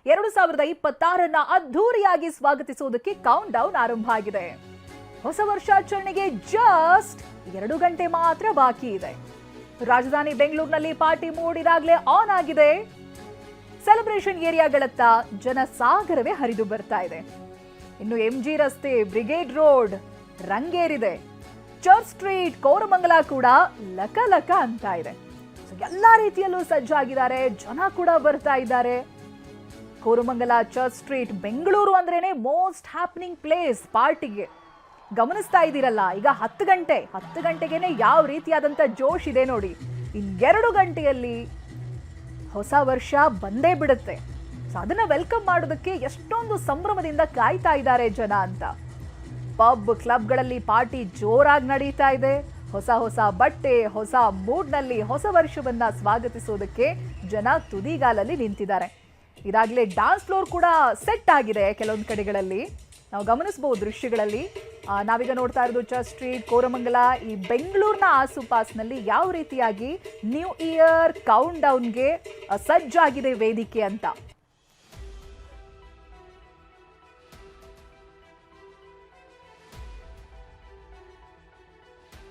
2026 ಅದ್ಧೂರಿಯಾಗಿ ಸ್ವಾಗತಿಸುವುದಕ್ಕೆ count down ಆರಂಭ ಆಗಿದೆ. ಹೊಸ ವರ್ಷಾಚರಣೆಗೆ ಜಸ್ಟ್ 2 ಗಂಟೆ ಮಾತ್ರ ಬಾಕಿ ಇದೆ. ರಾಜಧಾನಿ ಬೆಂಗಳೂರಿನಲ್ಲಿ ಪಾರ್ಟಿ ಮೂಡ್ ಇದಾಗಲೇ ಆನ್ ಆಗಿದೆ. ಸೆಲೆಬ್ರೇಷನ್ ಏರಿಯಾಗಳತ್ತ ಜನಸಾಗರವೇ ಹರಿದು ಬರ್ತಾ ಇದೆ. ಇನ್ನು ಎಂಜಿ ರಸ್ತೆ, ಬ್ರಿಗೇಡ್ ರೋಡ್ ರಂಗೇರಿದೆ. ಚರ್ಚ್ ಸ್ಟ್ರೀಟ್, ಕೋರಮಂಗಲ ಕೂಡ ಲಕ ಲಕ ಅಂತ ಇದೆ. ಎಲ್ಲಾ ರೀತಿಯಲ್ಲೂ ಸಜ್ಜಾಗಿದ್ದಾರೆ, ಜನ ಕೂಡ ಬರ್ತಾ ಇದ್ದಾರೆ. ಕೋರಮಂಗಲ, ಚರ್ಚ್ ಸ್ಟ್ರೀಟ್, ಬೆಂಗಳೂರು ಅಂದ್ರೇನೆ ಮೋಸ್ಟ್ ಹ್ಯಾಪನಿಂಗ್ ಪ್ಲೇಸ್ ಪಾರ್ಟಿಗೆ. ಗಮನಿಸ್ತಾ ಇದ್ದೀರಲ್ಲ, ಈಗ 10 ಗಂಟೆಗೆನೆ ಯಾವ ರೀತಿಯಾದಂತ ಜೋಶ್ ಇದೆ ನೋಡಿ. ಇನ್ನು 2 ಗಂಟೆಯಲ್ಲಿ ಹೊಸ ವರ್ಷ ಬಂದೇ ಬಿಡುತ್ತೆ. ಅದನ್ನ ವೆಲ್ಕಮ್ ಮಾಡೋದಕ್ಕೆ ಎಷ್ಟೊಂದು ಸಂಭ್ರಮದಿಂದ ಕಾಯ್ತಾ ಇದ್ದಾರೆ ಜನ ಅಂತ. ಪಬ್, ಕ್ಲಬ್ಗಳಲ್ಲಿ ಪಾರ್ಟಿ ಜೋರಾಗಿ ನಡೀತಾ ಇದೆ. ಹೊಸ ಬಟ್ಟೆ, ಹೊಸ ಮೂಡ್ನಲ್ಲಿ ಹೊಸ ವರ್ಷವನ್ನ ಸ್ವಾಗತಿಸೋದಕ್ಕೆ ಜನ ತುದಿಗಾಲಲ್ಲಿ ನಿಂತಿದ್ದಾರೆ. ಇದಾಗಲೇ ಡಾನ್ಸ್ ಫ್ಲೋರ್ ಕೂಡ ಸೆಟ್ ಆಗಿದೆ ಕೆಲವೊಂದು ಕಡೆಗಳಲ್ಲಿ. ನಾವು ಗಮನಿಸಬಹುದು ದೃಶ್ಯಗಳಲ್ಲಿ. ನಾವೀಗ ನೋಡ್ತಾ ಇರೋದು ಚರ್ಚ್ ಸ್ಟ್ರೀಟ್, ಕೋರಮಂಗಲ, ಈ ಬೆಂಗಳೂರಿನ ಆಸುಪಾಸಿನಲ್ಲಿ ಯಾವ ರೀತಿಯಾಗಿ ನ್ಯೂ ಇಯರ್ ಕೌಂಟ್ ಡೌನ್ಗೆ ಸಜ್ಜಾಗಿದೆ ವೇದಿಕೆ ಅಂತ.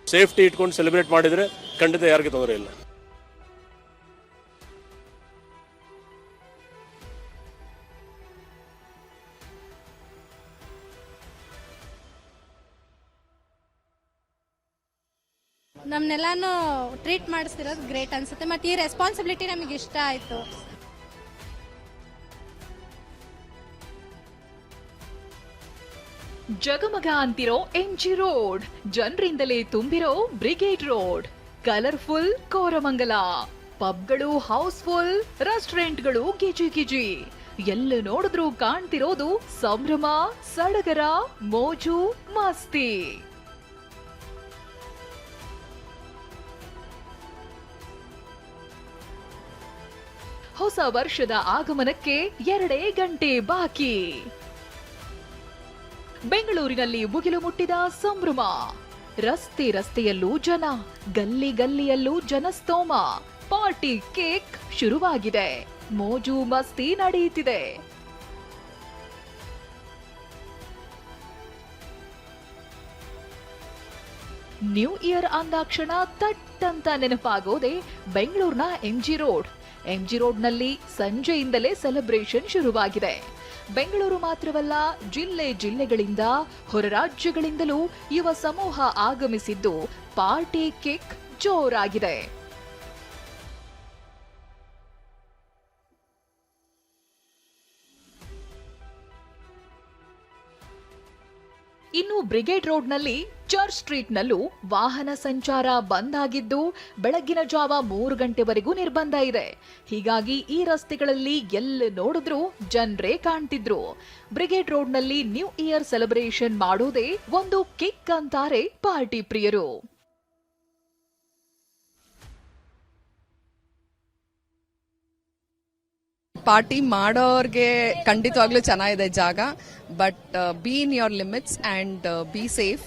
ಸೇಫ್ಟಿ ಇಟ್ಕೊಂಡು ಸೆಲೆಬ್ರೇಟ್ ಮಾಡಿದ್ರೆ ಖಂಡಿತ ಯಾರಿಗೆ ತೊಂದರೆ ಇಲ್ಲ. ನಮ್ಮನ್ನೆಲ್ಲಾನು ಟ್ರೀಟ್ ಮಾಡಿಸ್ತಿರೋದು ಗ್ರೇಟ್ ಅನ್ಸುತ್ತೆ. ಮತ್ತೆ ಈ ರೆಸ್ಪಾನ್ಸಿಬಿಲಿಟಿ ನಮಗೆ ಇಷ್ಟ ಆಯ್ತು. ಜಗಮಗ ಅಂತಿರೋ ಎಂಜಿ ರೋಡ್, ಜನರಿಂದಲೇ ತುಂಬಿರೋ ಬ್ರಿಗೇಡ್ ರೋಡ್, ಕಲರ್ಫುಲ್ ಕೋರಮಂಗಲ, ಪಬ್ಗಳು ಹೌಸ್ಫುಲ್, ರೆಸ್ಟೋರೆಂಟ್ಗಳು ಗಿಜಿ. ಎಲ್ಲ ನೋಡಿದ್ರೂ ಕಾಣ್ತಿರೋದು ಸಂಭ್ರಮ, ಸಡಗರ, ಮೋಜು, ಮಸ್ತಿ. ಹೊಸ ವರ್ಷದ ಆಗಮನಕ್ಕೆ 2 ಗಂಟೆ ಬಾಕಿ. ಬೆಂಗಳೂರಿನಲ್ಲಿ ಮುಗಿಲು ಮುಟ್ಟಿದ ಸಂಭ್ರಮ. ರಸ್ತೆಯಲ್ಲೂ ಜನ, ಗಲ್ಲಿಯಲ್ಲೂ ಜನಸ್ತೋಮ. ಪಾರ್ಟಿ ಕೇಕ್ ಶುರುವಾಗಿದೆ, ಮೋಜು ಮಸ್ತಿ ನಡೆಯುತ್ತಿದೆ. ನ್ಯೂ ಇಯರ್ ಅಂದಾಕ್ಷಣ ತಟ್ಟಂತ ನೆನಪಾಗೋದೆ ಬೆಂಗಳೂರಿನ ಎಂಜಿ ರೋಡ್ನಲ್ಲಿ ಸಂಜೆಯಿಂದಲೇ ಸೆಲೆಬ್ರೇಷನ್ ಶುರುವಾಗಿದೆ. ಬೆಂಗಳೂರು ಮಾತ್ರವಲ್ಲ, ಜಿಲ್ಲೆಗಳಿಂದ, ಹೊರ ರಾಜ್ಯಗಳಿಂದಲೂ ಯುವ ಸಮೂಹ ಆಗಮಿಸಿದ್ದು ಪಾರ್ಟಿ ಕಿಕ್ ಜೋರಾಗಿದೆ. ಇನ್ನು ಬ್ರಿಗೇಡ್ ರೋಡ್ನಲ್ಲಿ, ಚರ್ಚ್ ಸ್ಟ್ರೀಟ್ನಲ್ಲೂ ವಾಹನ ಸಂಚಾರ ಬಂದ್ ಆಗಿದ್ದು ಬೆಳಗ್ಗಿನ ಜಾವ 3 ಗಂಟೆವರೆಗೂ ನಿರ್ಬಂಧ ಇದೆ. ಹೀಗಾಗಿ ಈ ರಸ್ತೆಗಳಲ್ಲಿ ಎಲ್ಲ ನೋಡಿದ್ರೂ ಜನರೇ ಕಾಣ್ತಿದ್ರು. ಬ್ರಿಗೇಡ್ ರೋಡ್ನಲ್ಲಿ ನ್ಯೂ ಇಯರ್ ಸೆಲೆಬ್ರೇಷನ್ ಮಾಡೋದೇ ಒಂದು ಕಿಕ್ ಅಂತಾರೆ ಪಾರ್ಟಿ ಪ್ರಿಯರು. ಪಾರ್ಟಿ ಮಾಡೋರ್ಗೆ ಖಂಡಿತವಾಗ್ಲೂ ಚೆನ್ನಾಗಿದೆ ಜಾಗ. But be in your limits and be safe.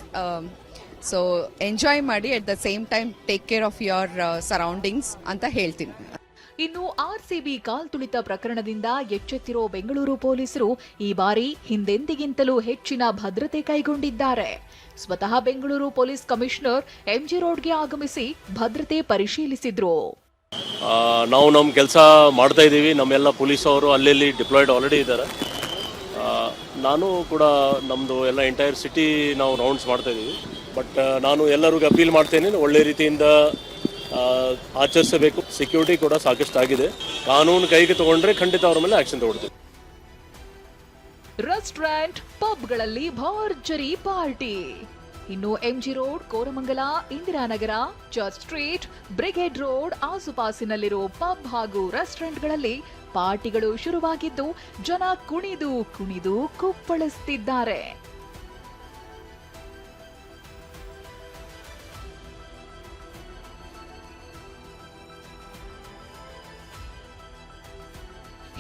So enjoy ಮಾಡಿ, at the same time take care of your surroundings ಅಂತ ಹೇಳ್ತೀನಿ. ಇನ್ನು ಆರ್ಸಿಬಿ ಕಾಲ್ತುಳಿತ ಪ್ರಕರಣದಿಂದ ಎಚ್ಚೆತ್ತಿರೋ ಬೆಂಗಳೂರು ಪೊಲೀಸರು ಈ ಬಾರಿ ಹಿಂದೆಂದಿಗಿಂತಲೂ ಹೆಚ್ಚಿನ ಭದ್ರತೆ ಕೈಗೊಂಡಿದ್ದಾರೆ. ಸ್ವತಃ ಬೆಂಗಳೂರು ಪೊಲೀಸ್ ಕಮಿಷನರ್ ಎಂಜಿ ರೋಡ್ಗೆ ಆಗಮಿಸಿ ಭದ್ರತೆ ಪರಿಶೀಲಿಸಿದ್ರು. ನಾವು ನಮ್ಮ ಕೆಲಸ ಮಾಡ್ತಾ ಇದ್ದೀವಿ. ನಮ್ಮೆಲ್ಲ ಪೊಲೀಸ್ ಅವರು ಅಲ್ಲಿ ಡಿಪ್ಲಾಯ್ಡ್ ಆಲ್ರೆಡಿ ಇದ್ದಾರೆ. ನಾನು ಕೂಡ ನಮ್ಮದು ಎಲ್ಲ ಎಂಟೈರ್ ಸಿಟಿ ನಾವು ರೌಂಡ್ಸ್ ಮಾಡ್ತಾ ಇದ್ದೀವಿ. ಬಟ್ ನಾನು ಎಲ್ಲರಿಗೂ ಅಪೀಲ್ ಮಾಡ್ತೇನೆ, ಒಳ್ಳೆ ರೀತಿಯಿಂದ ಆಚರಿಸಬೇಕು. ಸೆಕ್ಯೂರಿಟಿ ಕೂಡ ಸಾಕಷ್ಟು ಆಗಿದೆ. ಕಾನೂನು ಕೈಗೆ ತಗೊಂಡ್ರೆ ಖಂಡಿತ ಅವರ ಮೇಲೆ ಆಕ್ಷನ್ ತಗೊಳ್ತೀವಿ. ರೆಸ್ಟೋರೆಂಟ್, ಪಬ್ಗಳಲ್ಲಿ ಭರ್ಜರಿ ಪಾರ್ಟಿ. ಇನ್ನು MG road, Koramangala, Indiranagar, church street, brigade road ಆಸುಪಾಸಿನಲ್ಲಿರೋ ಪಬ್ ಹಾಗೂ ರೆಸ್ಟೋರೆಂಟ್ಗಳಲ್ಲಿ ಪಾರ್ಟಿಗಳು ಶುರುವಾಗಿದ್ದು ಜನ ಕುಣಿದು ಕುಪ್ಪಳಿಸುತ್ತಿದ್ದಾರೆ.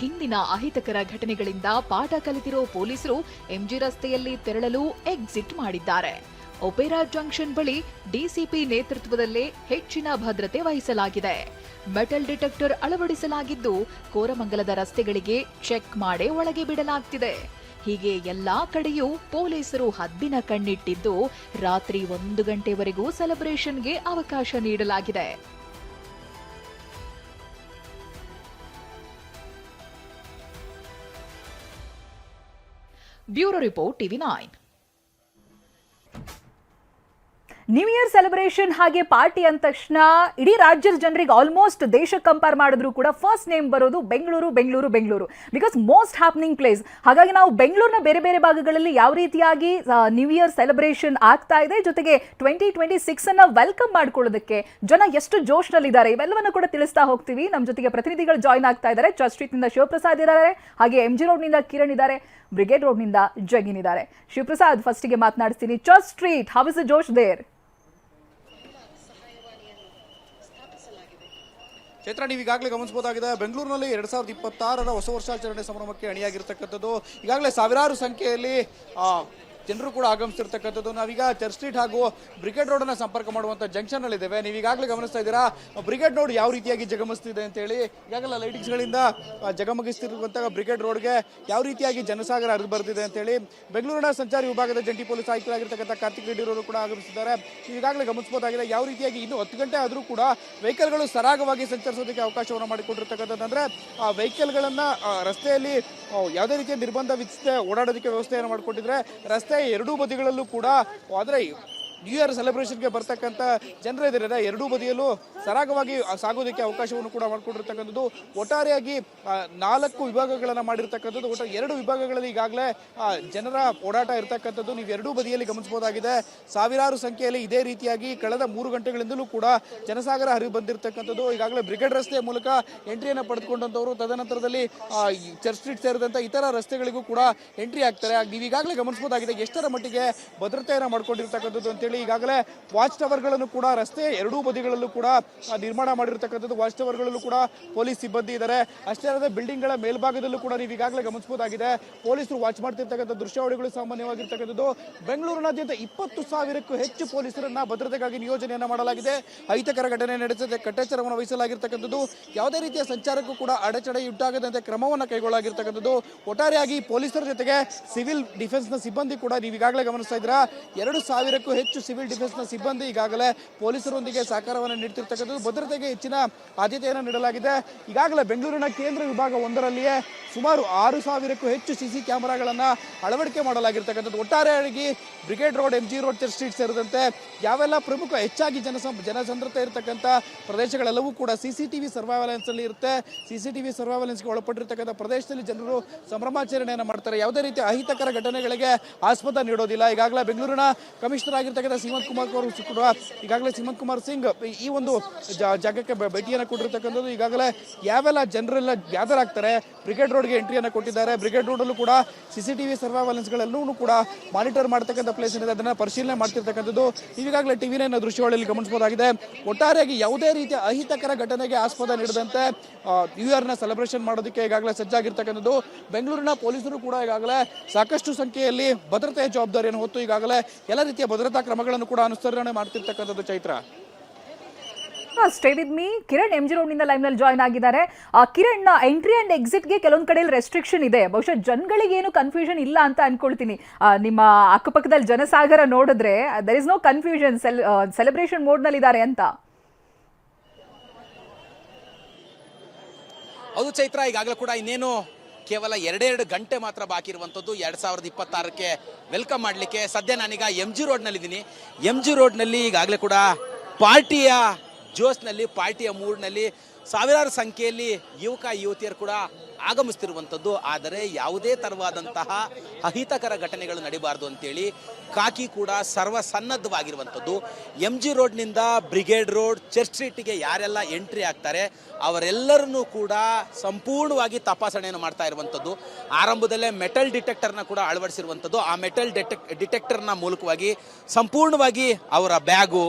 ಹಿಂದಿನ ಅಹಿತಕರ ಘಟನೆಗಳಿಂದ ಪಾಠ ಕಲಿತಿರೋ ಪೊಲೀಸರು ಎಂಜಿ ರಸ್ತೆಯಲ್ಲಿ ತೆರಳಲು ಎಕ್ಸಿಟ್ ಮಾಡಿದ್ದಾರೆ. ಒಪೆರಾ ಜಂಕ್ಷನ್ ಬಳಿ ಡಿಸಿಪಿ ನೇತೃತ್ವದಲ್ಲೇ ಹೆಚ್ಚಿನ ಭದ್ರತೆ ವಹಿಸಲಾಗಿದೆ. ಮೆಟಲ್ ಡಿಟೆಕ್ಟರ್ ಅಳವಡಿಸಲಾಗಿದ್ದು ಕೋರಮಂಗಲದ ರಸ್ತೆಗಳಿಗೆ ಚೆಕ್ ಮಾಡೇ ಒಳಗೆ ಬಿಡಲಾಗ್ತಿದೆ. ಹೀಗೆ ಎಲ್ಲಾ ಕಡೆಯೂ ಪೊಲೀಸರು ಹದ್ದಿನ ಕಣ್ಣಿಟ್ಟಿದ್ದು ರಾತ್ರಿ 1 ಗಂಟೆವರೆಗೂ ಸೆಲೆಬ್ರೇಷನ್ಗೆ ಅವಕಾಶ ನೀಡಲಾಗಿದೆ. Bureau report TV9. New year celebration ಹಾಗೆ ಪಾರ್ಟಿ ಅಂದ ತಕ್ಷಣ ಇಡೀ ರಾಜ್ಯದ ಜನರಿಗೆ ಆಲ್ಮೋಸ್ಟ್ ದೇಶಕ್ಕೆ ಕಂಪೇರ್ ಮಾಡಿದ್ರು ಕೂಡ ಫಸ್ಟ್ ನೇಮ್ ಬರೋದು Bengaluru Bengaluru Bengaluru because most happening place. ಹಾಗಾಗಿ ನಾವು ಬೆಂಗಳೂರಿನ ಬೇರೆ ಬೇರೆ ಭಾಗಗಳಲ್ಲಿ ಯಾವ ರೀತಿಯಾಗಿ ನ್ಯೂ ಇಯರ್ ಸೆಲೆಬ್ರೇಷನ್ ಆಗ್ತಾ ಇದೆ, ಜೊತೆಗೆ 2026 ಅನ್ನ ವೆಲ್ಕಮ್ ಮಾಡ್ಕೊಳ್ಳೋದಕ್ಕೆ ಜನ ಎಷ್ಟು ಜೋಶ್ನಲ್ಲಿದ್ದಾರೆ ಇವೆಲ್ಲವನ್ನು ಕೂಡ ತಿಳಿಸ್ತಾ ಹೋಗ್ತೀವಿ. ನಮ್ಮ ಜೊತೆಗೆ ಪ್ರತಿನಿಧಿಗಳು ಜಾಯ್ನ್ ಆಗ್ತಾ ಇದ್ದಾರೆ. ಚರ್ಚ್ ಸ್ಟ್ರೀಟ್ ನಿಂದ ಶಿವಪ್ರಸಾದ್ ಇದ್ದಾರೆ, ಹಾಗೆ MG ರೋಡ್ ನಿಂದ ಕಿರಣ್ ಇದ್ದಾರೆ, ಬ್ರಿಗೇಡ್ ರೋಡ್ ನಿಂದ ಜಗಿನ್ ಇದ್ದಾರೆ. ಶಿವಪ್ರಸಾದ್, ಫಸ್ಟಿಗೆ ಮಾತನಾಡಿಸ್ತೀನಿ. Church street, how is the josh there? Chaitra, ನೀವು ಈಗಾಗಲೇ ಗಮನಿಸಬಹುದಾಗಿದೆ, ಬೆಂಗಳೂರಿನಲ್ಲಿ 2026ರ ಹೊಸ ವರ್ಷಾಚರಣೆ ಸಂಭ್ರಮಕ್ಕೆ ಅಣಿಯಾಗಿರ್ತಕ್ಕಂಥದ್ದು. ಈಗಾಗಲೇ ಸಾವಿರಾರು ಸಂಖ್ಯೆಯಲ್ಲಿ ಜನರು ಕೂಡ ಆಗಮಿಸಿರ್ತಕ್ಕಂಥದ್ದು. ನಾವೀಗ ಚರ್ಚ್ ಸ್ಟ್ರೀಟ್ ಹಾಗೂ ಬ್ರಿಗೇಡ್ ರೋಡನ್ನು ಸಂಪರ್ಕ ಮಾಡುವಂಥ ಜಂಕ್ಷನ್ನಲ್ಲಿದ್ದೇವೆ. ನೀವು ಈಗಾಗಲೇ ಗಮನಿಸ್ತಾ ಇದ್ದೀರಾ ಬ್ರಿಗೇಡ್ ರೋಡ್ ಯಾವ ರೀತಿಯಾಗಿ ಜಗಮಿಸ್ತಿದೆ ಅಂತೇಳಿ. ಈಗಾಗಲೇ ಲೈಟಿಂಗ್ಸ್ಗಳಿಂದ ಜಗಮಗಿಸ್ತಿರುವಂಥ ಬ್ರಿಗೇಡ್ ರೋಡ್ಗೆ ಯಾವ ರೀತಿಯಾಗಿ ಜನಸಾಗರ ಹರಿದು ಬರ್ತಿದೆ ಅಂತೇಳಿ ಬೆಂಗಳೂರಿನ ಸಂಚಾರಿ ವಿಭಾಗದ ಜಂಟಿ ಪೊಲೀಸ್ ಆಯುಕ್ತರಾಗಿರ್ತಕ್ಕಂಥ ಕಾರ್ತಿಕ್ ರೆಡ್ಡಿ ಅವರು ಕೂಡ ಆಗಮಿಸಿದ್ದಾರೆ. ನೀವು ಈಗಾಗಲೇ ಗಮನಿಸಬಹುದಾಗಿದೆ ಯಾವ ರೀತಿಯಾಗಿ ಇನ್ನು 10 ಗಂಟೆ ಆದರೂ ಕೂಡ ವೆಹಿಕಲ್ಗಳು ಸರಾಗವಾಗಿ ಸಂಚರಿಸೋದಕ್ಕೆ ಅವಕಾಶವನ್ನು ಮಾಡಿಕೊಂಡಿರ್ತಕ್ಕಂಥದ್ದು. ಅಂದರೆ ಆ ವೆಹಿಕಲ್ಗಳನ್ನು ರಸ್ತೆಯಲ್ಲಿ ಯಾವುದೇ ರೀತಿಯ ನಿರ್ಬಂಧ ವಿಧಿಸದೆ ಓಡಾಡೋದಕ್ಕೆ ವ್ಯವಸ್ಥೆಯನ್ನು ಮಾಡಿಕೊಟ್ಟಿದ್ರೆ ರಸ್ತೆ ಎರಡೂ ಬದಿಗಳಲ್ಲೂ ಕೂಡ ಆದರೆ ನ್ಯೂ ಇಯರ್ ಸೆಲೆಬ್ರೇಷನ್ಗೆ ಬರ್ತಕ್ಕಂಥ ಜನರಿದ್ದಾರೆ ಎರಡೂ ಬದಿಯಲ್ಲೂ ಸರಾಗವಾಗಿ ಸಾಗೋದಕ್ಕೆ ಅವಕಾಶವನ್ನು ಕೂಡ ಮಾಡಿಕೊಂಡಿರ್ತಕ್ಕಂಥದ್ದು. ಒಟ್ಟಾರೆಯಾಗಿ 4 ವಿಭಾಗಗಳನ್ನು ಮಾಡಿರ್ತಕ್ಕಂಥದ್ದು. ಒಟ್ಟು 2 ವಿಭಾಗಗಳಲ್ಲಿ ಈಗಾಗಲೇ ಜನರ ಓಡಾಟ ಇರ್ತಕ್ಕಂಥದ್ದು. ನೀವು ಎರಡೂ ಬದಿಯಲ್ಲಿ ಗಮನಿಸಬಹುದಾಗಿದೆ. ಸಾವಿರಾರು ಸಂಖ್ಯೆಯಲ್ಲಿ ಇದೇ ರೀತಿಯಾಗಿ ಕಳೆದ 3 ಗಂಟೆಗಳಿಂದಲೂ ಕೂಡ ಜನಸಾಗರ ಹರಿದು ಬಂದಿರತಕ್ಕಂಥದ್ದು. ಈಗಾಗಲೇ ಬ್ರಿಗೇಡ್ ರಸ್ತೆಯ ಮೂಲಕ ಎಂಟ್ರಿಯನ್ನು ಪಡೆದುಕೊಂಡಂಥವರು ತದನಂತರದಲ್ಲಿ ಚರ್ಚ್ ಸ್ಟ್ರೀಟ್ ಸೇರಿದಂಥ ಇತರ ರಸ್ತೆಗಳಿಗೂ ಕೂಡ ಎಂಟ್ರಿ ಆಗ್ತಾರೆ. ನೀವು ಈಗಾಗಲೇ ಗಮನಿಸಬಹುದಾಗಿದೆ ಎಷ್ಟರ ಮಟ್ಟಿಗೆ ಭದ್ರತೆಯನ್ನು ಮಾಡ್ಕೊಂಡಿರ್ತಕ್ಕಂಥದ್ದು ಅಂತೇಳಿ. ಈಗಾಗಲೇ ವಾಚ್ ಟವರ್ಗಳನ್ನು ಕೂಡ ರಸ್ತೆ ಎರಡೂ ಬದಿಗಳಲ್ಲೂ ಕೂಡ ನಿರ್ಮಾಣ ಮಾಡಿರ್ತಕ್ಕಂಥದ್ದು. ವಾಚ್ ಟವರ್ಗಳಲ್ಲೂ ಕೂಡ ಪೊಲೀಸ್ ಸಿಬ್ಬಂದಿ ಇದ್ದಾರೆ. ಅಷ್ಟೇ ಅಲ್ಲದೆ ಬಿಲ್ಡಿಂಗ್ಗಳ ಮೇಲ್ಭಾಗದಲ್ಲೂ ಕೂಡ ನೀವು ಈಗಾಗಲೇ ಗಮನಿಸಬಹುದಾಗಿದೆ ಪೊಲೀಸರು ವಾಚ್ ಮಾಡ್ತಿರ್ತಕ್ಕಂಥ ದೃಶ್ಯಾವಳಿಗಳು ಸಾಮಾನ್ಯವಾಗಿರ್ತಕ್ಕಂಥದ್ದು. ಬೆಂಗಳೂರಿನಾದ್ಯಂತ 20,000ಕ್ಕೂ ಹೆಚ್ಚು ಪೊಲೀಸರನ್ನ ಭದ್ರತೆಗಾಗಿ ನಿಯೋಜನೆಯನ್ನು ಮಾಡಲಾಗಿದೆ. ಅಹಿತಕರ ಘಟನೆ ನಡೆಸದೆ ಕಟ್ಟೆಚ್ಚರವನ್ನು ವಹಿಸಲಾಗಿರ್ತಕ್ಕಂಥದ್ದು. ಯಾವುದೇ ರೀತಿಯ ಸಂಚಾರಕ್ಕೂ ಕೂಡ ಅಡೆತಡೆ ಉಂಟಾಗದಂತೆ ಕ್ರಮವನ್ನು ಕೈಗೊಳ್ಳಲಾಗಿರ್ತಕ್ಕಂಥದ್ದು. ಒಟ್ಟಾರೆಯಾಗಿ ಪೊಲೀಸರ ಜೊತೆಗೆ ಸಿವಿಲ್ ಡಿಫೆನ್ಸ್ನ ಸಿಬ್ಬಂದಿ ಕೂಡ ನೀವು ಈಗಾಗಲೇ ಗಮನಿಸ್ತಾ ಇದ್ದೀರಾ 2,000ಕ್ಕೂ ಹೆಚ್ಚು ಸಿವಿಲ್ ಡಿಫೆನ್ಸ್ನ ಸಿಬ್ಬಂದಿ ಈಗಾಗಲೇ ಪೊಲೀಸರೊಂದಿಗೆ ಸಹಕಾರವನ್ನು ನೀಡುತ್ತಿರ್ತಕ್ಕಂಥದ್ದು. ಭದ್ರತೆಗೆ ಹೆಚ್ಚಿನ ಆದ್ಯತೆಯನ್ನು ನೀಡಲಾಗಿದೆ. ಈಗಾಗಲೇ ಬೆಂಗಳೂರಿನ ಕೇಂದ್ರ ವಿಭಾಗ 1ರಲ್ಲಿಯೇ ಸುಮಾರು 6,000ಕ್ಕೂ ಹೆಚ್ಚು CC ಕ್ಯಾಮೆರಾಗಳನ್ನು ಅಳವಡಿಕೆ ಮಾಡಲಾಗಿರ್ತಕ್ಕಂಥದ್ದು. ಒಟ್ಟಾರೆಯಾಗಿ brigade road, MG road, church street ಸೇರಿದಂತೆ ಯಾವೆಲ್ಲ ಪ್ರಮುಖ ಹೆಚ್ಚಾಗಿ ಜನಸಂದ್ರತೆ ಇರತಕ್ಕಂಥ ಪ್ರದೇಶಗಳೆಲ್ಲವೂ ಕೂಡ CCTV ಸರ್ವೈಲೆನ್ಸ್ ಅಲ್ಲಿ ಇರುತ್ತೆ. CCTV ಸರ್ವೈಲೆನ್ಸ್ಗೆ ಒಳಪಟ್ಟಿರ್ತಕ್ಕಂಥ ಪ್ರದೇಶದಲ್ಲಿ ಜನರು ಸಂಭ್ರಮಾಚರಣೆಯನ್ನು ಮಾಡ್ತಾರೆ. ಯಾವುದೇ ರೀತಿಯ ಅಹಿತಕರ ಘಟನೆಗಳಿಗೆ ಆಸ್ಪದ ನೀಡೋದಿಲ್ಲ. ಈಗಾಗಲೇ ಬೆಂಗಳೂರಿನ ಕಮಿಷನರ್ ಆಗಿರ್ತಕ್ಕಂಥ ಸೀಮಂತ್ ಕುಮಾರ್ ಅವರು ಕೂಡ ಈಗಾಗಲೇ ಸೀಮಂತ್ ಕುಮಾರ್ ಸಿಂಗ್ ಈ ಒಂದು ಜಾಗಕ್ಕೆ ಭೇಟಿಯನ್ನು ಕೊಟ್ಟಿರ್ತಕ್ಕಂಥದ್ದು. ಈಗಾಗಲೇ ಯಾವೆಲ್ಲ ಜನರೆಲ್ಲ ಗ್ಯಾದರ್ ಆಗ್ತಾರೆ ಬ್ರಿಗೇಡ್ ರೋಡ್ಗೆ ಎಂಟ್ರಿಯನ್ನು ಕೊಟ್ಟಿದ್ದಾರೆ. ಬ್ರಿಗೇಡ್ ರೋಡಲ್ಲೂ ಕೂಡ CCTV ಸರ್ವೈಲೆನ್ಸ್ಗಳೆಲ್ಲವೂ ಕೂಡ ಮಾನಿಟರ್ ಮಾಡ್ತಕ್ಕಂಥ ಪ್ಲೇಸ್ ಏನಿದೆ ಅದನ್ನು ಪರಿಶೀಲನೆ ಮಾಡ್ತಿರ್ತಕ್ಕಂಥದ್ದು. ಈಗಾಗಲೇ TV9 ದೃಶ್ಯಾವಳಿಯಲ್ಲಿ ಗಮನಿಸಬಹುದಾಗಿದೆ. ಒಟ್ಟಾರೆಯಾಗಿ ಯಾವುದೇ ರೀತಿಯ ಅಹಿತಕರ ಘಟನೆಗೆ ಆಸ್ಪದ ನೀಡದಂತೆ ನ್ಯೂ ಇಯರ್ನ ಸೆಲೆಬ್ರೇಷನ್ ಮಾಡೋದಕ್ಕೆ ಈಗಾಗಲೇ ಸಜ್ಜಾಗಿರ್ತಕ್ಕಂಥದ್ದು. ಬೆಂಗಳೂರಿನ ಪೊಲೀಸರು ಕೂಡ ಈಗಾಗಲೇ ಸಾಕಷ್ಟು ಸಂಖ್ಯೆಯಲ್ಲಿ ಭದ್ರತೆಯ ಜವಾಬ್ದಾರಿಯನ್ನು ಹೊತ್ತು ಈಗಾಗಲೇ ಎಲ್ಲ ರೀತಿಯ ಭದ್ರತಾ ಕ್ರಮಗಳನ್ನು ಕೂಡ ಅನುಸರಣೆ ಮಾಡ್ತಿರ್ತಕ್ಕಂಥದ್ದು. Chaitra, stay with me. Kiran MG road ನಿಂದ ಲೈವ್ ನಲ್ಲಿ ಜಾಯ್ನ್ ಆಗಿದ್ದಾರೆ. ಕಿರಣ್, ಎಂಟ್ರಿ ಅಂಡ್ ಎಕ್ಸಿಟ್ಗೆ ಕೆಲವೊಂದು ಕಡೆಯಲ್ಲಿ ರೆಸ್ಟ್ರಿಕ್ಷನ್ ಇದೆ. ಬಹುಶಃ ಜನಗಳಿಗೆ ಏನು ಕನ್ಫ್ಯೂಷನ್ ಇಲ್ಲ ಅಂತ ಅನ್ಕೊಳ್ತೀನಿ. ನಿಮ್ಮ ಅಕ್ಕಪಕ್ಕದಲ್ಲಿ ಜನಸಾಗರ ನೋಡಿದ್ರೆ there is no confusion, celebration mode ನಲ್ಲಿ ಇದ್ದಾರೆ ಅಂತ. ಹೌದು ಚೈತ್ರ, ಈಗಾಗಲೇ ಕೂಡ ಇನ್ನೇನು ಕೇವಲ 2 ಗಂಟೆ ಮಾತ್ರ ಬಾಕಿ ಇರುವಂಥದ್ದು 2026ಕ್ಕೆ ವೆಲ್ಕಮ್ ಮಾಡಲಿಕ್ಕೆ. ಸದ್ಯ ನಾನೀಗ MG ರೋಡ್ನಲ್ಲಿದ್ದೀನಿ. MG ರೋಡ್ನಲ್ಲಿ ಈಗಾಗಲೇ ಕೂಡ ಪಾರ್ಟಿಯ ಜೋಸ್ನಲ್ಲಿ, ಪಾರ್ಟಿಯ ಮೂಡ್ನಲ್ಲಿ ಸಾವಿರಾರು ಸಂಖ್ಯೆಯಲ್ಲಿ ಯುವಕ ಯುವತಿಯರು ಕೂಡ ಆಗಮಿಸ್ತಿರುವಂಥದ್ದು. ಆದರೆ ಯಾವುದೇ ತರವಾದಂತಹ ಅಹಿತಕರ ಘಟನೆಗಳು ನಡೀಬಾರ್ದು ಅಂತೇಳಿ ಕಾಕಿ ಕೂಡ ಸರ್ವಸನ್ನದ್ಧವಾಗಿರುವಂಥದ್ದು. MG ರೋಡ್ನಿಂದ ಬ್ರಿಗೇಡ್ ರೋಡ್, ಚರ್ಚ್ ಸ್ಟ್ರೀಟಿಗೆ ಯಾರೆಲ್ಲ ಎಂಟ್ರಿ ಆಗ್ತಾರೆ ಅವರೆಲ್ಲರನ್ನೂ ಕೂಡ ಸಂಪೂರ್ಣವಾಗಿ ತಪಾಸಣೆಯನ್ನು ಮಾಡ್ತಾ ಇರುವಂಥದ್ದು. ಆರಂಭದಲ್ಲೇ ಮೆಟಲ್ ಡಿಟೆಕ್ಟರ್ನ ಕೂಡ ಅಳವಡಿಸಿರುವಂಥದ್ದು. ಆ ಮೆಟಲ್ ಡಿಟೆಕ್ಟರ್ನ ಮೂಲಕವಾಗಿ ಸಂಪೂರ್ಣವಾಗಿ ಅವರ ಬ್ಯಾಗು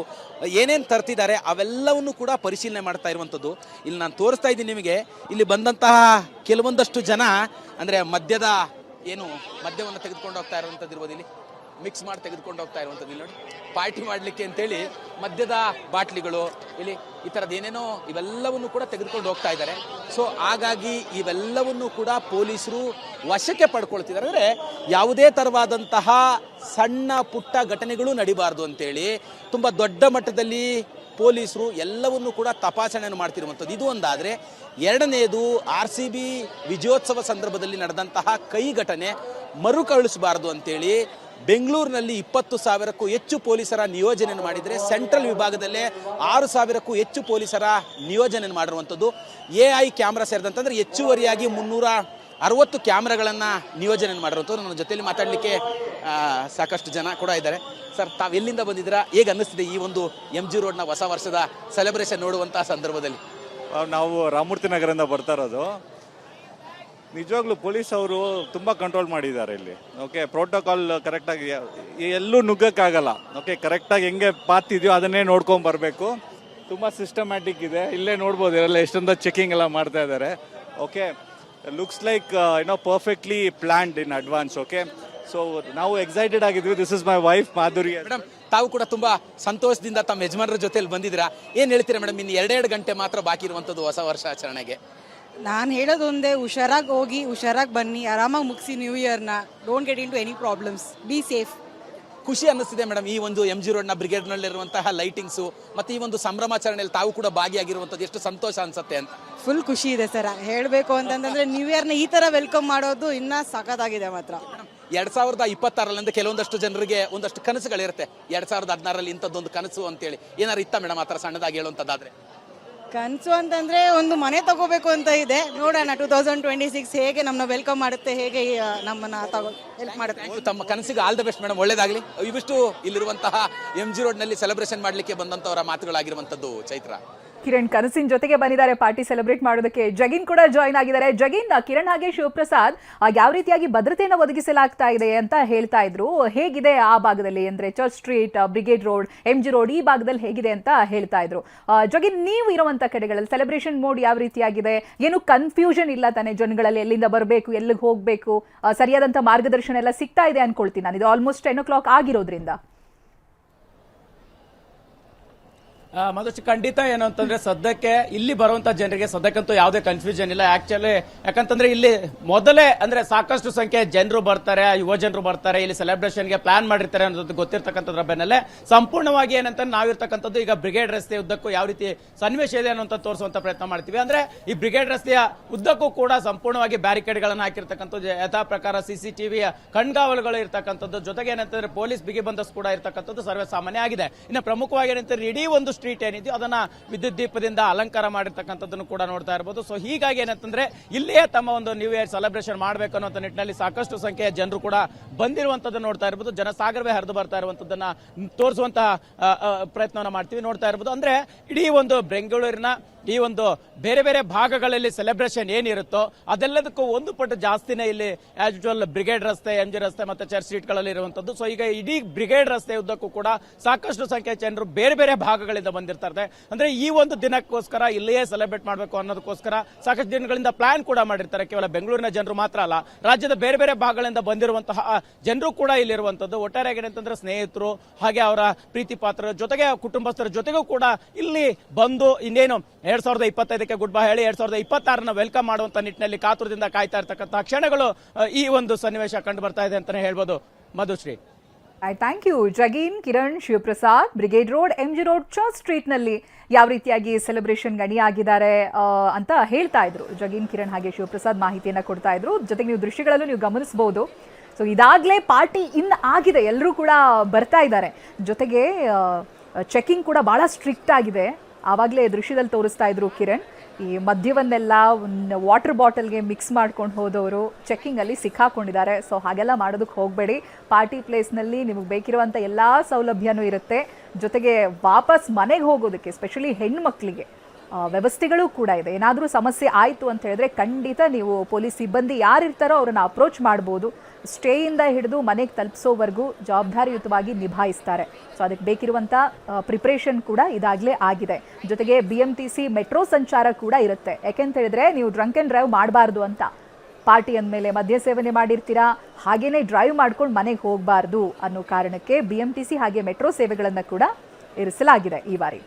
ಏನೇನು ತರ್ತಿದ್ದಾರೆ ಅವೆಲ್ಲವನ್ನು ಕೂಡ ಪರಿಶೀಲನೆ ಮಾಡ್ತಾ ಇರುವಂಥದ್ದು. ಇಲ್ಲಿ ನಾನು ತೋರಿಸ್ತಾ ಇದ್ದೀನಿ ನಿಮಗೆ. ಇಲ್ಲಿ ಬಂದಂತಹ ಕೆಲವೊಂದಷ್ಟು ಜನ ಅಂದರೆ ಮದ್ಯವನ್ನು ತೆಗೆದುಕೊಂಡು ಹೋಗ್ತಾ ಇರುವಂಥದ್ದು ಇರ್ಬೋದು. ಇಲ್ಲಿ ಮಿಕ್ಸ್ ಮಾಡಿ ತೆಗೆದುಕೊಂಡು ಹೋಗ್ತಾ ಇರುವಂಥದ್ದು. ಇಲ್ಲಿ ನೋಡಿ, ಪಾರ್ಟಿ ಮಾಡಲಿಕ್ಕೆ ಅಂತೇಳಿ ಮದ್ಯದ ಬಾಟ್ಲಿಗಳು ಇಲ್ಲಿ ಈ ಥರದ್ದು ಏನೇನೋ ಇವೆಲ್ಲವನ್ನು ಕೂಡ ತೆಗೆದುಕೊಂಡು ಹೋಗ್ತಾ ಇದ್ದಾರೆ. ಸೊ ಹಾಗಾಗಿ ಇವೆಲ್ಲವನ್ನು ಕೂಡ ಪೊಲೀಸರು ವಶಕ್ಕೆ ಪಡ್ಕೊಳ್ತಿದ್ದಾರೆ. ಅಂದರೆ ಯಾವುದೇ ಥರವಾದಂತಹ ಸಣ್ಣ ಪುಟ್ಟ ಘಟನೆಗಳು ನಡಿಬಾರ್ದು ಅಂತೇಳಿ ತುಂಬ ದೊಡ್ಡ ಮಟ್ಟದಲ್ಲಿ ಪೊಲೀಸರು ಎಲ್ಲವನ್ನೂ ಕೂಡ ತಪಾಸಣೆಯನ್ನು ಮಾಡ್ತಿರುವಂಥದ್ದು. ಇದು ಒಂದಾದರೆ, ಎರಡನೆಯದು RCB ವಿಜಯೋತ್ಸವ ಸಂದರ್ಭದಲ್ಲಿ ನಡೆದಂತಹ ಕೈ ಘಟನೆ ಮರುಕಳಿಸಬಾರದು ಅಂತೇಳಿ ಬೆಂಗಳೂರಿನಲ್ಲಿ 20,000ಕ್ಕೂ ಹೆಚ್ಚು ಪೊಲೀಸರ ನಿಯೋಜನೆಯನ್ನು ಮಾಡಿದರೆ, ಸೆಂಟ್ರಲ್ ವಿಭಾಗದಲ್ಲೇ 6,000ಕ್ಕೂ ಹೆಚ್ಚು ಪೊಲೀಸರ ನಿಯೋಜನೆಯನ್ನು ಮಾಡಿರುವಂಥದ್ದು. AI ಕ್ಯಾಮ್ರಾ ಸೇರಿದಂತಂದ್ರೆ ಹೆಚ್ಚುವರಿಯಾಗಿ 360 ಕ್ಯಾಮ್ರಾಗಳನ್ನು ನಿಯೋಜನೆ ಮಾಡಿರುವಂಥದ್ದು. ನನ್ನ ಜೊತೆಯಲ್ಲಿ ಮಾತಾಡಲಿಕ್ಕೆ ಸಾಕಷ್ಟು ಜನ ಕೂಡ ಇದ್ದಾರೆ. ಸರ್, ತಾವು ಎಲ್ಲಿಂದ ಬಂದಿದ್ದೀರಾ? ಹೇಗೆ ಅನ್ನಿಸ್ತಿದೆ ಈ ಒಂದು MG ರೋಡ್ನ ಹೊಸ ವರ್ಷದ ಸೆಲೆಬ್ರೇಷನ್ ನೋಡುವಂತಹ ಸಂದರ್ಭದಲ್ಲಿ? ನಾವು ರಾಮಮೂರ್ತಿ ನಗರದಿಂದ ಬರ್ತಾ ಇರೋದು. ನಿಜವಾಗ್ಲೂ ಪೊಲೀಸ್ ಅವರು ತುಂಬ ಕಂಟ್ರೋಲ್ ಮಾಡಿದ್ದಾರೆ ಇಲ್ಲಿ. ಓಕೆ, ಪ್ರೋಟೋಕಾಲ್ ಕರೆಕ್ಟಾಗಿ ಎಲ್ಲೂ ನುಗ್ಗಕ್ಕಾಗಲ್ಲ. ಓಕೆ, ಕರೆಕ್ಟಾಗಿ ಹೆಂಗೆ ಪಾತ್ ಇದೆಯೋ ಅದನ್ನೇ ನೋಡ್ಕೊಂಡು ಬರಬೇಕು. ತುಂಬ ಸಿಸ್ಟಮ್ಯಾಟಿಕ್ ಇದೆ. ಇಲ್ಲೇ ನೋಡ್ಬೋದು, ಇದೆಲ್ಲ ಎಷ್ಟೊಂದು ಚೆಕಿಂಗ್ ಎಲ್ಲ ಮಾಡ್ತಾ ಇದ್ದಾರೆ. Okay, looks like perfectly planned in advance. Okay, so ನಾವು ಎಕ್ಸೈಟೆಡ್ ಆಗಿದ್ವಿ. This is my wife Madhuri. Madam, ತಾವು ಕೂಡ ತುಂಬಾ ಸಂತೋಷದಿಂದ ತಮ್ಮ ಯಜಮಾನರ ಜೊತೆಲಿ ಬಂದಿದ್ದೀರಾ. ಏನು ಹೇಳ್ತೀರಾ ಮೇಡಮ್? ಇನ್ನು 2 ಗಂಟೆ ಮಾತ್ರ ಬಾಕಿ ಇರುವಂಥದ್ದು ಹೊಸ ವರ್ಷಾಚರಣೆಗೆ. ನಾನು ಹೇಳೋದೊಂದೇ, ಹುಷಾರಾಗಿ ಹೋಗಿ ಹುಷಾರಾಗಿ ಬನ್ನಿ, ಆರಾಮಾಗಿ ಮುಗಿಸಿ ನ್ಯೂ ಇಯರ್ನ. Don't get into any problems, be safe. ಖುಷಿ ಅನ್ನಿಸ್ತಿದೆ ಮೇಡಮ್ ಈ ಒಂದು MG ರೋಡ್ನ ಬ್ರಿಗೇಡ್ನಲ್ಲಿರುವಂತಹ ಲೈಟಿಂಗ್ಸು ಮತ್ತು ಈ ಒಂದು ಸಂಭ್ರಮಾಚರಣೆಯಲ್ಲಿ ತಾವು ಕೂಡ ಭಾಗಿಯಾಗಿರುವಂಥದ್ದು ಎಷ್ಟು ಸಂತೋಷ ಅನ್ಸುತ್ತೆ ಅಂತ? ಫುಲ್ ಖುಷಿ ಇದೆ ಸರ್. ಹೇಳಬೇಕು ಅಂತಂದ್ರೆ ನ್ಯೂ ಇಯರ್ನ ಈ ಥರ ವೆಲ್ಕಮ್ ಮಾಡೋದು ಇನ್ನೂ ಸಖತ್ತಾಗಿದೆ ಮಾತ್ರ. 2026 ಕೆಲವೊಂದಷ್ಟು ಜನರಿಗೆ ಒಂದಷ್ಟು ಕನಸುಗಳಿರುತ್ತೆ. 2016 ಇಂಥದ್ದೊಂದು ಕನಸು ಅಂತೇಳಿ ಏನಾರು ಇತ್ತ ಮೇಡಮ್ ಆ ಥರ ಸಣ್ಣದಾಗಿ ಹೇಳುವಂಥದ್ದಾದ್ರೆ? ಕನಸು ಅಂತಂದ್ರೆ ಒಂದು ಮನೆ ತಗೋಬೇಕು ಅಂತ ಇದೆ. ನೋಡೋಣ 2026 ಹೇಗೆ ನಮ್ಮನ್ನ ವೆಲ್ಕಮ್ ಮಾಡುತ್ತೆ, ಹೇಗೆ ನಮ್ಮನ್ನ ಹೆಲ್ಪ್ ಮಾಡುತ್ತೆ. ತಮ್ಮ ಕನಸಿಗೆ ಆಲ್ ದ ಬೆಸ್ಟ್ ಮೇಡಮ್, ಒಳ್ಳೇದಾಗಲಿ. ಇವಿಷ್ಟು ಇಲ್ಲಿರುವಂತಹ MG ರೋಡ್ನಲ್ಲಿ ಸೆಲೆಬ್ರೇಷನ್ ಮಾಡಲಿಕ್ಕೆ ಬಂದಂಥವರ ಮಾತುಗಳಾಗಿರುವಂಥದ್ದು. ಚೈತ್ರ, ಕಿರಣ್ ಕನಸಿನ ಜೊತೆಗೆ ಬಂದಿದ್ದಾರೆ ಪಾರ್ಟಿ ಸೆಲೆಬ್ರೇಟ್ ಮಾಡೋದಕ್ಕೆ. ಜಗಿನ್ ಕೂಡ ಜಾಯ್ನ್ ಆಗಿದ್ದಾರೆ. ಜಗಿನ್, ಕಿರಣ್ ಹಾಗೆ ಶಿವಪ್ರಸಾದ್ ಯಾವ ರೀತಿಯಾಗಿ ಭದ್ರತೆಯನ್ನು ಒದಗಿಸಲಾಗ್ತಾ ಇದೆ ಅಂತ ಹೇಳ್ತಾ ಇದ್ರು. ಹೇಗಿದೆ ಆ ಭಾಗದಲ್ಲಿ, ಅಂದ್ರೆ church street, brigade road, MG road ಈ ಭಾಗದಲ್ಲಿ ಹೇಗಿದೆ ಅಂತ ಹೇಳ್ತಾ ಇದ್ರು. ಜಗಿನ್, ನೀವು ಇರುವಂತ ಕಡೆಗಳಲ್ಲಿ ಸೆಲೆಬ್ರೇಷನ್ ಮೋಡ್ ಯಾವ ರೀತಿಯಾಗಿದೆ? ಏನು ಕನ್ಫ್ಯೂಷನ್ ಇಲ್ಲ ತಾನೆ ಜನಗಳಲ್ಲಿ? ಎಲ್ಲಿಂದ ಬರಬೇಕು, ಎಲ್ಲಿಗೆ ಹೋಗಬೇಕು, ಸರಿಯಾದಂತ ಮಾರ್ಗದರ್ಶನ ಎಲ್ಲ ಸಿಗ್ತಾ ಇದೆ ಅನ್ಕೊಳ್ತೀನಿ ನಾನು. ಇದು ಆಲ್ಮೋಸ್ಟ್ 10 o'clock ಆಗಿರೋದ್ರಿಂದ. ಮಧುಶ್ರೀ, ಖಂಡಿತ ಏನು ಅಂತಂದ್ರೆ ಸದ್ಯಕ್ಕೆ ಇಲ್ಲಿ ಬರುವಂತ ಜನರಿಗೆ ಸದ್ಯಕ್ಕಂತೂ ಯಾವುದೇ ಕನ್ಫ್ಯೂಷನ್ ಇಲ್ಲ. ಆಕ್ಚುಲಿ ಯಾಕಂತಂದ್ರೆ ಇಲ್ಲಿ ಮೊದಲೇ ಅಂದ್ರೆ ಸಾಕಷ್ಟು ಸಂಖ್ಯೆ ಜನರು ಬರ್ತಾರೆ, ಯುವ ಜನರು ಬರ್ತಾರೆ, ಇಲ್ಲಿ ಸೆಲೆಬ್ರೇಷನ್ಗೆ ಪ್ಲಾನ್ ಮಾಡಿರ್ತಾರೆ ಅನ್ನೋದು ಗೊತ್ತಿರ್ತಕ್ಕಂಥದ್ರ ಬೆನ್ನಲ್ಲೇ ಸಂಪೂರ್ಣವಾಗಿ ಏನಂತ ನಾವಿರ್ತಕ್ಕಂಥದ್ದು ಈಗ ಬ್ರಿಗೇಡ್ ರಸ್ತೆ ಉದ್ದಕ್ಕೂ ಯಾವ ರೀತಿ ಸನ್ನಿವೇಶ ಇದೆ ಅನ್ನೋಂಥ ತೋರಿಸುವಂತ ಪ್ರಯತ್ನ ಮಾಡ್ತೀವಿ. ಅಂದ್ರೆ ಈ ಬ್ರಿಗೇಡ್ ರಸ್ತೆಯ ಉದ್ದಕ್ಕೂ ಕೂಡ ಸಂಪೂರ್ಣವಾಗಿ ಬ್ಯಾರಿಕೇಡ್ಗಳನ್ನು ಹಾಕಿರ್ತಕ್ಕಂಥದ್ದು, ಯಥಾ ಪ್ರಕಾರ CCTV ಕಣ್ಗಾವಲುಗಳು ಇರ್ತಕ್ಕಂಥದ್ದು, ಜೊತೆಗೆ ಏನಂತಂದ್ರೆ ಪೊಲೀಸ್ ಬಿಗಿ ಬಂದೋಬಸ್ತ್ ಕೂಡ ಇರ್ತಕ್ಕಂಥದ್ದು ಸರ್ವೇ ಸಾಮಾನ್ಯ ಆಗಿದೆ. ಇನ್ನು ಪ್ರಮುಖವಾಗಿ ಏನಂತಂದ್ರೆ ಇಡೀ ಒಂದು ಸ್ಟ್ರೀಟ್ ಏನಿದೆಯೋ ಅದನ್ನ ವಿದ್ಯುತ್ ದೀಪದಿಂದ ಅಲಂಕಾರ ಮಾಡಿರ್ತಕ್ಕಂಥದ್ದನ್ನು ಕೂಡ ನೋಡ್ತಾ ಇರಬಹುದು. ಸೊ ಹೀಗಾಗಿ ಏನಂತಂದ್ರೆ ಇಲ್ಲಿಯೇ ತಮ್ಮ ಒಂದು ನ್ಯೂ ಇಯರ್ ಸೆಲೆಬ್ರೇಷನ್ ಮಾಡಬೇಕು ಅನ್ನೋ ನಿಟ್ಟಿನಲ್ಲಿ ಸಾಕಷ್ಟು ಸಂಖ್ಯೆಯ ಜನರು ಕೂಡ ಬಂದಿರುವಂತದ್ದನ್ನು ನೋಡ್ತಾ ಇರಬಹುದು. ಜನಸಾಗರವೇ ಹರಿದು ಬರ್ತಾ ಇರುವಂತದ್ದನ್ನ ತೋರಿಸುವಂತಹ ಪ್ರಯತ್ನವನ್ನ ಮಾಡ್ತೀವಿ, ನೋಡ್ತಾ ಇರಬಹುದು. ಅಂದ್ರೆ ಇಡೀ ಒಂದು ಬೆಂಗಳೂರಿನ ಈ ಒಂದು ಬೇರೆ ಬೇರೆ ಭಾಗಗಳಲ್ಲಿ ಸೆಲೆಬ್ರೇಷನ್ ಏನಿರುತ್ತೋ ಅದೆಲ್ಲದಕ್ಕೂ ಒಂದು ಪಟ್ಟು ಜಾಸ್ತಿನೇ ಇಲ್ಲಿ ಆಸ್ ಯೂಶುವಲ್ ಬ್ರಿಗೇಡ್ ರಸ್ತೆ, MG ರಸ್ತೆ ಮತ್ತೆ ಚರ್ಚ್ ಸ್ಟ್ರೀಟ್ ಗಳಲ್ಲಿ ಇರುವಂತದ್ದು. ಸೊ ಈಗ ಇಡೀ ಬ್ರಿಗೇಡ್ ರಸ್ತೆ ಉದ್ದಕ್ಕೂ ಕೂಡ ಸಾಕಷ್ಟು ಸಂಖ್ಯೆಯ ಜನರು ಬೇರೆ ಬೇರೆ ಭಾಗಗಳಿಂದ ಬಂದಿರ್ತಾರೆ. ಅಂದ್ರೆ ಈ ಒಂದು ದಿನಕ್ಕೋಸ್ಕರ ಇಲ್ಲಿಯೇ ಸೆಲೆಬ್ರೇಟ್ ಮಾಡಬೇಕು ಅನ್ನೋದಕ್ಕೋಸ್ಕರ ಸಾಕಷ್ಟು ದಿನಗಳಿಂದ ಪ್ಲಾನ್ ಕೂಡ ಮಾಡಿರ್ತಾರೆ. ಕೇವಲ ಬೆಂಗಳೂರಿನ ಜನರು ಮಾತ್ರ ಅಲ್ಲ, ರಾಜ್ಯದ ಬೇರೆ ಬೇರೆ ಭಾಗಗಳಿಂದ ಬಂದಿರುವಂತಹ ಜನರು ಕೂಡ ಇಲ್ಲಿರುವಂತದ್ದು. ಒಟ್ಟಾರೆಯಾಗಿ ಏನಂತಂದ್ರೆ ಸ್ನೇಹಿತರು ಹಾಗೆ ಅವರ ಪ್ರೀತಿ ಪಾತ್ರರ ಜೊತೆಗೆ ಕುಟುಂಬಸ್ಥರ ಜೊತೆಗೂ ಕೂಡ ಇಲ್ಲಿ ಬಂದು ಇನ್ನೇನು 2025ಕ್ಕೆ ಗುಡ್ ಬೈ ಹೇಳಿ 2026ನ ವೆಲ್ಕಮ್ ಮಾಡುವಂತ ನಿಟ್ಟಿನಲ್ಲಿ ಕಾತುರದಿಂದ ಕಾಯ್ತಾ ಇರ್ತಕ್ಕಂತಹ ಕ್ಷಣಗಳು ಈ ಒಂದು ಸನ್ನಿವೇಶ ಕಂಡು ಬರ್ತಾ ಇದೆ ಅಂತಾನೆ ಹೇಳ್ಬೋದು. Madhushree, thank you. Jagin, Kiran, Shivaprasad, brigade road, MG road, church street ನಲ್ಲಿ ಯಾವ ರೀತಿಯಾಗಿ ಸೆಲೆಬ್ರೇಷನ್ ಗಣಿಯಾಗಿದ್ದಾರೆ ಅಂತ ಹೇಳ್ತಾ ಇದ್ರು. ಜಗೀನ್, ಕಿರಣ್ ಹಾಗೆ ಶಿವಪ್ರಸಾದ್ ಮಾಹಿತಿಯನ್ನ ಕೊಡ್ತಾ ಇದ್ರು. ಜೊತೆಗೆ ನೀವು ದೃಶ್ಯಗಳಲ್ಲೂ ನೀವು ಗಮನಿಸಬಹುದು. ಸೊ ಇದಾಗಲೇ ಪಾರ್ಟಿ ಇನ್ ಆಗಿದೆ, ಎಲ್ಲರೂ ಕೂಡ ಬರ್ತಾ ಇದ್ದಾರೆ. ಜೊತೆಗೆ ಚೆಕಿಂಗ್ ಕೂಡ ಬಹಳ ಸ್ಟ್ರಿಕ್ಟ್ ಆಗಿದೆ. ಆವಾಗಲೇ ದೃಶ್ಯದಲ್ಲಿ ತೋರಿಸ್ತಾ ಇದ್ರು ಕಿರಣ್. ಈ ಮದ್ಯವನ್ನೆಲ್ಲ ವಾಟರ್ ಬಾಟಲ್ಗೆ ಮಿಕ್ಸ್ ಮಾಡ್ಕೊಂಡು ಹೋದವರು ಚೆಕ್ಕಿಂಗಲ್ಲಿ ಸಿಕ್ಕಾಕೊಂಡಿದ್ದಾರೆ. ಸೊ ಹಾಗೆಲ್ಲ ಮಾಡೋದಕ್ಕೆ ಹೋಗಬೇಡಿ. ಪಾರ್ಟಿ ಪ್ಲೇಸ್ನಲ್ಲಿ ನಿಮಗೆ ಬೇಕಿರುವಂಥ ಎಲ್ಲ ಸೌಲಭ್ಯನೂ ಇರುತ್ತೆ. ಜೊತೆಗೆ ವಾಪಸ್ ಮನೆಗೆ ಹೋಗೋದಕ್ಕೆ ಸ್ಪೆಷಲಿ ಹೆಣ್ಮಕ್ಳಿಗೆ ವ್ಯವಸ್ಥೆಗಳು ಕೂಡ ಇದೆ. ಏನಾದರೂ ಸಮಸ್ಯೆ ಆಯಿತು ಅಂತ ಹೇಳಿದ್ರೆ ಖಂಡಿತ ನೀವು ಪೊಲೀಸ್ ಸಿಬ್ಬಂದಿ ಯಾರಿರ್ತಾರೋ ಅವರನ್ನು ಅಪ್ರೋಚ್ ಮಾಡ್ಬೋದು. ಸ್ಟೇಯಿಂದ ಹಿಡಿದು ಮನೆಗೆ ತಲುಪಿಸೋವರೆಗೂ ಜವಾಬ್ದಾರಿಯುತವಾಗಿ ನಿಭಾಯಿಸ್ತಾರೆ. ಸೊ ಅದಕ್ಕೆ ಬೇಕಿರುವಂಥ ಪ್ರಿಪ್ರೇಷನ್ ಕೂಡ ಇದಾಗಲೇ ಆಗಿದೆ. ಜೊತೆಗೆ BMTC ಮೆಟ್ರೋ ಸಂಚಾರ ಕೂಡ ಇರುತ್ತೆ. ಯಾಕೆಂತ ಹೇಳಿದ್ರೆ ನೀವು ಡ್ರಂಕ್ ಆ್ಯಂಡ್ ಡ್ರೈವ್ ಮಾಡಬಾರ್ದು ಅಂತ ಪಾರ್ಟಿ ಅಂದಮೇಲೆ ಮದ್ಯ ಸೇವನೆ ಮಾಡಿರ್ತೀರಾ, ಹಾಗೇನೆ ಡ್ರೈವ್ ಮಾಡ್ಕೊಂಡು ಮನೆಗೆ ಹೋಗಬಾರ್ದು ಅನ್ನೋ ಕಾರಣಕ್ಕೆ BMTC ಹಾಗೆ ಮೆಟ್ರೋ ಸೇವೆಗಳನ್ನು ಕೂಡ ಇರಿಸಲಾಗಿದೆ ಈ ಬಾರಿ.